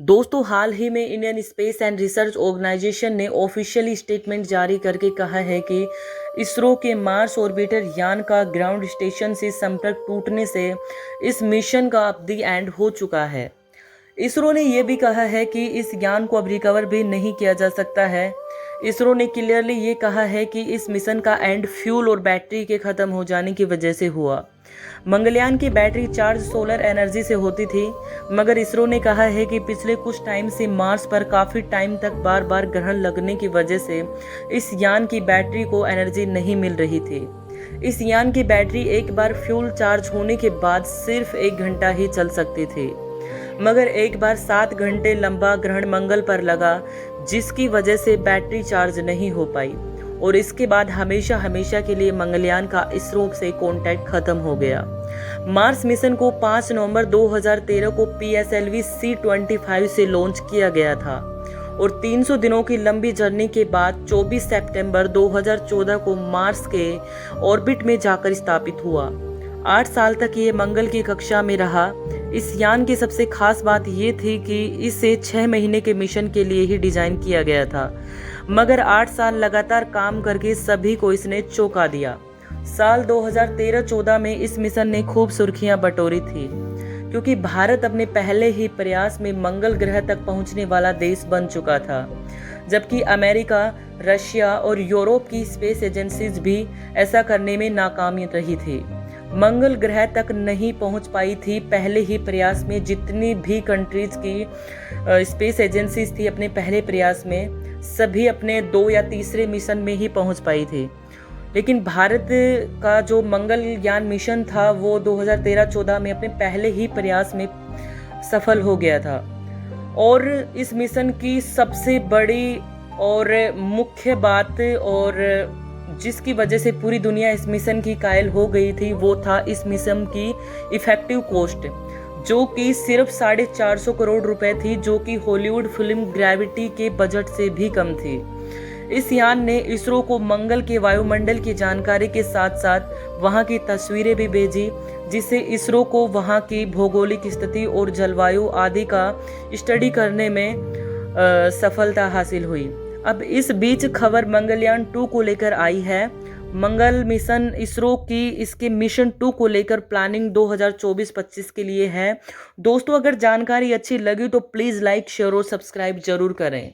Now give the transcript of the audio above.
दोस्तों, हाल ही में Indian space and research organisation ने ऑफिशियली स्टेटमेंट जारी करके कहा है कि इसरो के मार्स ऑर्बिटर यान का ग्राउंड स्टेशन से संपर्क टूटने से इस मिशन का अब दी एंड हो चुका है। इसरो ने यह भी कहा है कि इस यान को अब रिकवर भी नहीं किया जा सकता है। इसरो ने क्लियरली ये कहा है कि इस मिशन का एंड फ्यूल और बैटरी के खत्म हो जाने की वजह से हुआ। मंगलयान की बैटरी चार्ज सोलर एनर्जी से होती थी, मगर इसरो ने कहा है कि पिछले कुछ टाइम से मार्स पर काफ़ी टाइम तक बार बार ग्रहण लगने की वजह से इस यान की बैटरी को एनर्जी नहीं मिल रही थी। इस यान की बैटरी एक बार फ्यूल चार्ज होने के बाद सिर्फ 1 घंटा ही चल सकती थी, मगर एक बार 7 घंटे लंबा ग्रहण मंगल पर लगा, जिसकी वजह से बैटरी चार्ज नहीं हो पाई और इसके बाद हमेशा हमेशा के लिए मंगलयान का इसरो से कॉन्टैक्ट खत्म हो गया। मार्स मिशन को 5 नवंबर 2013 को PSLV C-25 से लॉन्च किया गया था और 300 दिनों की लंबी जर्नी के बाद 24 सितंबर 2014 को मार्स के ऑर्बिट में जाकर स्थापित हुआ। 8 साल तक ये मंगल की कक्षा में रहा। इस यान की सबसे खास बात ये थी कि इसे 6 महीने के मिशन के लिए ही डिजाइन किया गया था, मगर 8 साल लगातार काम करके सभी को इसने चौंका दिया। साल 2013-14 में इस मिशन ने खूब सुर्खियां बटोरी थी, क्योंकि भारत अपने पहले ही प्रयास में मंगल ग्रह तक पहुंचने वाला देश बन चुका था, जबकि अमेरिका, रशिया और यूरोप की स्पेस एजेंसीज भी ऐसा करने में नाकाम रही थी। मंगल ग्रह तक नहीं पहुंच पाई थी पहले ही प्रयास में। जितनी भी कंट्रीज की स्पेस एजेंसीज थी अपने पहले प्रयास में, सभी अपने 2 या तीसरे मिशन में ही पहुंच पाई थी, लेकिन भारत का जो मंगलयान मिशन था वो 2013-14 में अपने पहले ही प्रयास में सफल हो गया था। और इस मिशन की सबसे बड़ी और मुख्य बात, और जिसकी वजह से पूरी दुनिया इस मिशन की कायल हो गई थी, वो था इस मिशन की इफेक्टिव कॉस्ट, जो कि सिर्फ 450 करोड़ रुपए थी, जो कि हॉलीवुड फिल्म ग्रेविटी के बजट से भी कम थी। इस यान ने इसरो को मंगल के वायुमंडल की जानकारी के साथ साथ वहां की तस्वीरें भी भेजी, जिससे इसरो को वहां की भौगोलिक स्थिति और जलवायु आदि का स्टडी करने में सफलता हासिल हुई। अब इस बीच खबर मंगलयान 2 को लेकर आई है। मंगल मिशन इसरो की इसके मिशन 2 को लेकर प्लानिंग 2024-25 के लिए है। दोस्तों, अगर जानकारी अच्छी लगी तो प्लीज़ लाइक, शेयर और सब्सक्राइब जरूर करें।